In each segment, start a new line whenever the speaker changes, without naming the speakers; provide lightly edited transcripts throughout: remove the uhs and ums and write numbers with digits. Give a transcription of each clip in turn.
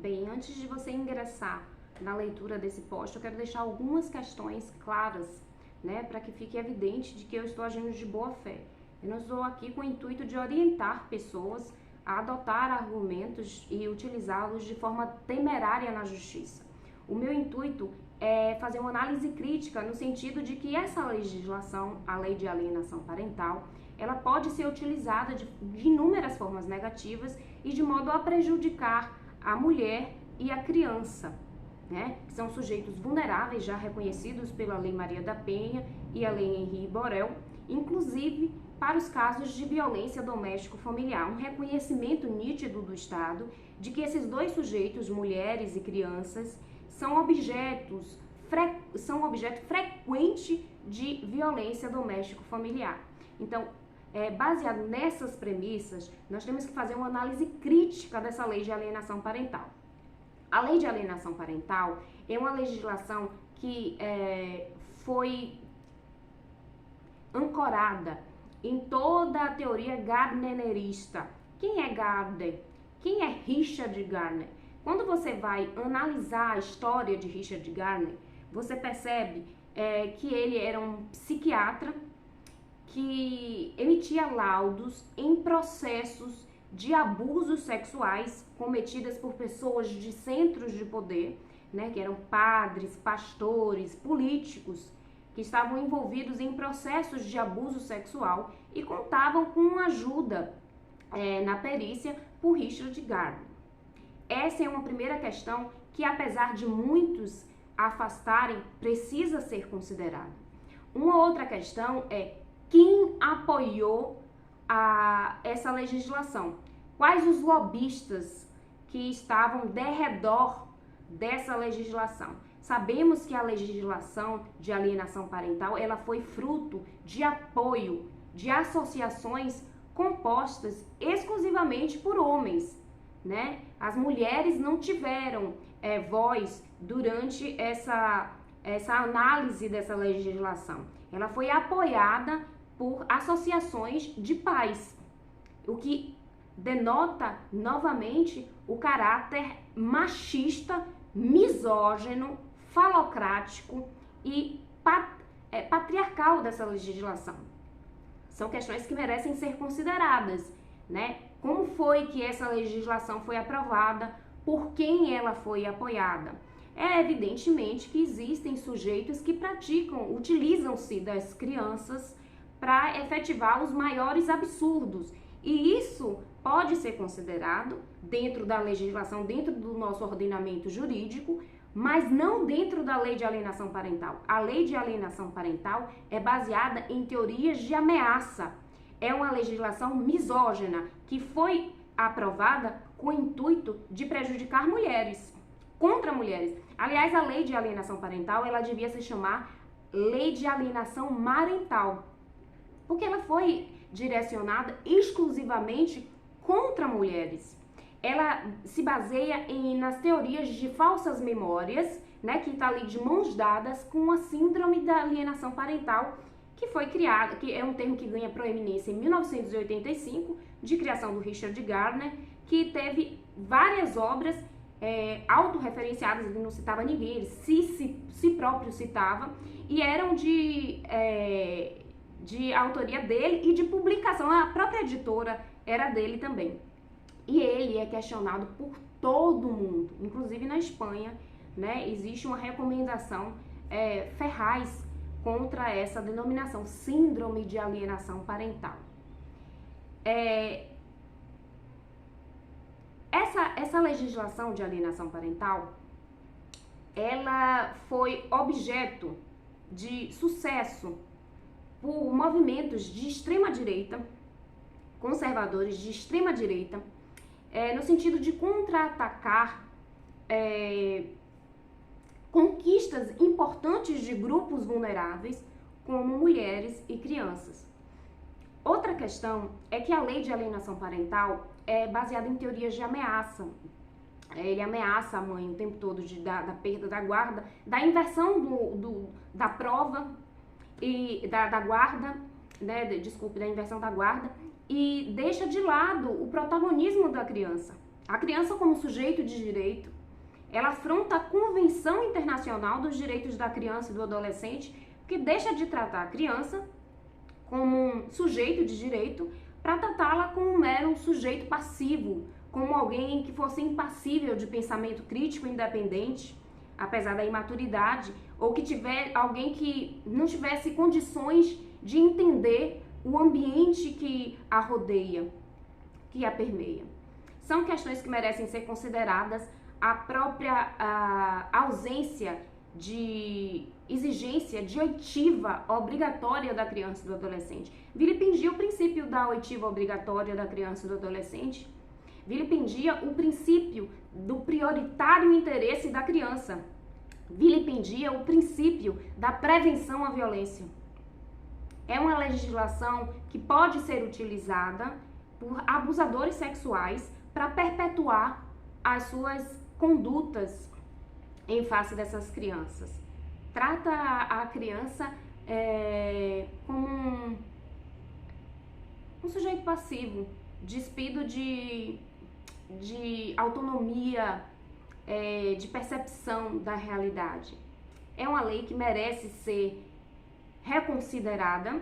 Bem, antes de você ingressar na leitura desse post, eu quero deixar algumas questões claras, né, para que fique evidente de que eu estou agindo de boa fé. Eu não estou aqui com o intuito de orientar pessoas a adotar argumentos e utilizá-los de forma temerária na justiça. O meu intuito é fazer uma análise crítica no sentido de que essa legislação, a lei de alienação parental, ela pode ser utilizada de inúmeras formas negativas e de modo a prejudicar a mulher e a criança, né? Que são sujeitos vulneráveis já reconhecidos pela Lei Maria da Penha e a Lei Henri Borel, inclusive para os casos de violência doméstico-familiar, um reconhecimento nítido do Estado de que esses dois sujeitos, mulheres e crianças, são objeto frequente de violência doméstico-familiar. Então, baseado nessas premissas, nós temos que fazer uma análise crítica dessa lei de alienação parental. A lei de alienação parental é uma legislação que foi ancorada em toda a teoria gardnerista. Quem é Gardner? Quem é Richard Gardner? Quando você vai analisar a história de Richard Gardner, você percebe que ele era um psiquiatra que emitia laudos em processos de abusos sexuais cometidas por pessoas de centros de poder, né, que eram padres, pastores, políticos, que estavam envolvidos em processos de abuso sexual e contavam com ajuda na perícia por Richard Gardner. Essa é uma primeira questão que, apesar de muitos afastarem, precisa ser considerada. Uma outra questão é quem apoiou essa legislação. Quais os lobistas que estavam derredor dessa legislação? Sabemos que a legislação de alienação parental ela foi fruto de apoio de associações compostas exclusivamente por homens, né? As mulheres não tiveram voz durante essa análise dessa legislação. Ela foi apoiada por associações de pais, o que denota novamente o caráter machista, misógino, falocrático e patriarcal dessa legislação. São questões que merecem ser consideradas, né? Como foi que essa legislação foi aprovada? Por quem ela foi apoiada? É evidentemente que existem sujeitos que utilizam-se das crianças para efetivar os maiores absurdos. E isso pode ser considerado dentro da legislação, dentro do nosso ordenamento jurídico, mas não dentro da lei de alienação parental. A lei de alienação parental é baseada em teorias de ameaça. É uma legislação misógina que foi aprovada com o intuito de prejudicar mulheres, contra mulheres. Aliás, a lei de alienação parental, ela devia se chamar Lei de Alienação Marental, porque ela foi direcionada exclusivamente contra mulheres. Ela se baseia nas teorias de falsas memórias, né, que está ali de mãos dadas com a síndrome da alienação parental, que foi criada, que é um termo que ganha proeminência em 1985, de criação do Richard Gardner, que teve várias obras autorreferenciadas, ele não citava ninguém, ele si próprio citava, e eram de autoria dele e de publicação, a própria editora era dele também. E ele é questionado por todo mundo, inclusive na Espanha, né, existe uma recomendação ferraz contra essa denominação, síndrome de alienação parental. Essa legislação de alienação parental, ela foi objeto de sucesso por movimentos de extrema-direita, conservadores de extrema-direita, no sentido de contra-atacar conquistas importantes de grupos vulneráveis, como mulheres e crianças. Outra questão é que a lei de alienação parental é baseada em teorias de ameaça. Ele ameaça a mãe o tempo todo da perda da guarda, da inversão da prova e da guarda, né, da inversão da guarda, e deixa de lado o protagonismo da criança. A criança, como sujeito de direito, ela afronta a Convenção Internacional dos Direitos da Criança e do Adolescente, que deixa de tratar a criança como um sujeito de direito para tratá-la como um mero sujeito passivo, como alguém que fosse impassível de pensamento crítico e independente, apesar da imaturidade, ou que alguém que não tivesse condições de entender o ambiente que a rodeia, que a permeia. São questões que merecem ser consideradas a própria ausência de exigência de oitiva obrigatória da criança e do adolescente. Vilipendia o princípio da oitiva obrigatória da criança e do adolescente. Vilipendia o princípio do prioritário interesse da criança. Vilipendia o princípio da prevenção à violência. É uma legislação que pode ser utilizada por abusadores sexuais para perpetuar as suas condutas em face dessas crianças. Trata a criança como um sujeito passivo, despido de autonomia, de percepção da realidade. É uma lei que merece ser reconsiderada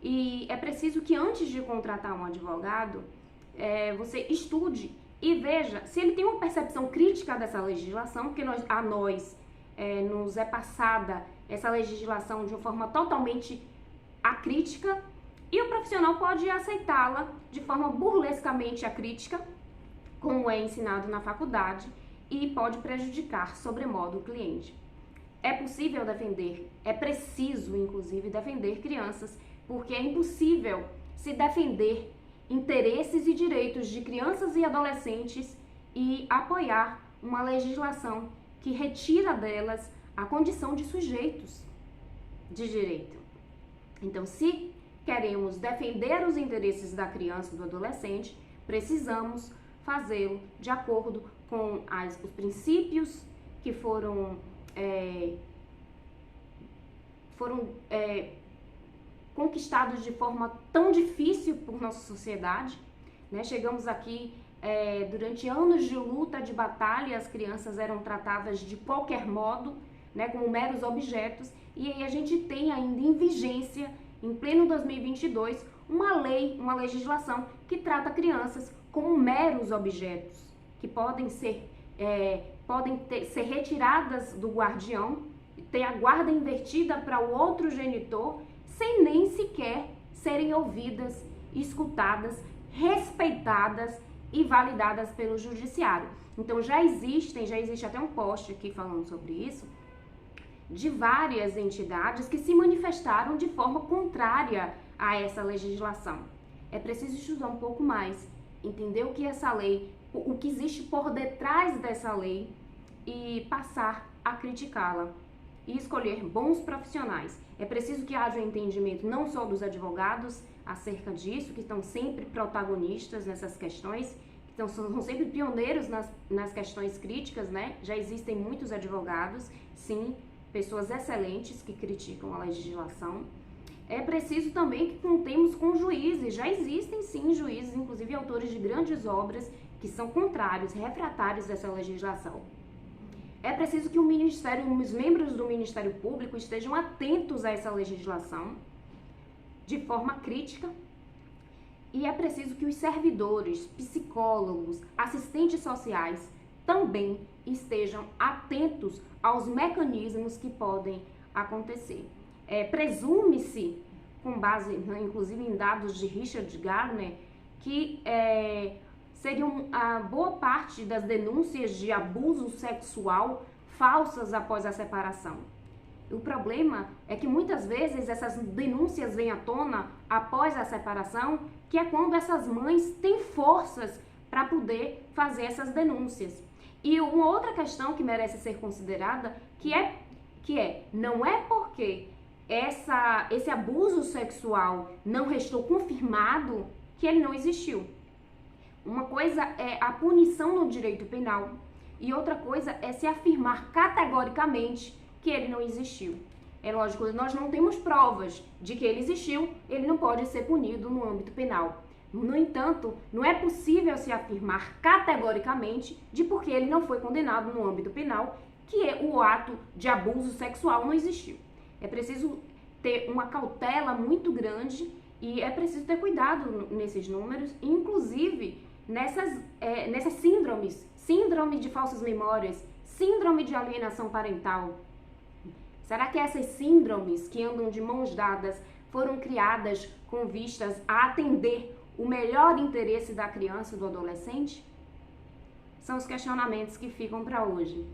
e é preciso que antes de contratar um advogado, você estude e veja se ele tem uma percepção crítica dessa legislação, porque a nós nos é passada essa legislação de uma forma totalmente acrítica e o profissional pode aceitá-la de forma burlescamente acrítica, como é ensinado na faculdade, e pode prejudicar sobremodo o cliente. É possível defender, é preciso inclusive defender crianças, porque é impossível se defender interesses e direitos de crianças e adolescentes e apoiar uma legislação que retira delas a condição de sujeitos de direito. Então, se queremos defender os interesses da criança e do adolescente, precisamos fazê-lo de acordo com os princípios que foram conquistados de forma tão difícil por nossa sociedade, né? Chegamos aqui durante anos de luta, de batalha, as crianças eram tratadas de qualquer modo, né, como meros objetos, e aí a gente tem ainda em vigência, em pleno 2022, uma legislação que trata crianças como meros objetos, que podem ser retiradas do guardião, ter a guarda invertida para o outro genitor, sem nem sequer serem ouvidas, escutadas, respeitadas e validadas pelo judiciário. Então já existe até um post aqui falando sobre isso, de várias entidades que se manifestaram de forma contrária a essa legislação. É preciso estudar um pouco mais, entender o que essa lei, o que existe por detrás dessa lei e passar a criticá-la e escolher bons profissionais. É preciso que haja um entendimento não só dos advogados acerca disso, que estão sempre protagonistas nessas questões, que são sempre pioneiros nas questões críticas, né? Já existem muitos advogados, sim, pessoas excelentes que criticam a legislação. É preciso também que contemos com juízes, já existem sim juízes, inclusive autores de grandes obras, que são contrários, refratários dessa legislação. É preciso que os membros do Ministério Público estejam atentos a essa legislação de forma crítica e é preciso que os servidores, psicólogos, assistentes sociais também estejam atentos aos mecanismos que podem acontecer. Presume-se, com base inclusive em dados de Richard Gardner, que seriam a boa parte das denúncias de abuso sexual falsas após a separação. O problema é que muitas vezes essas denúncias vêm à tona após a separação, que é quando essas mães têm forças para poder fazer essas denúncias. E uma outra questão que merece ser considerada, não é porque esse abuso sexual não restou confirmado que ele não existiu. Uma coisa é a punição no direito penal e outra coisa é se afirmar categoricamente que ele não existiu. É lógico, nós não temos provas de que ele existiu, ele não pode ser punido no âmbito penal. No entanto, não é possível se afirmar categoricamente de porque ele não foi condenado no âmbito penal que o ato de abuso sexual não existiu. É preciso ter uma cautela muito grande e é preciso ter cuidado nesses números, inclusive nessas síndromes, síndrome de falsas memórias, síndrome de alienação parental. Será que essas síndromes que andam de mãos dadas foram criadas com vistas a atender o melhor interesse da criança e do adolescente? São os questionamentos que ficam para hoje.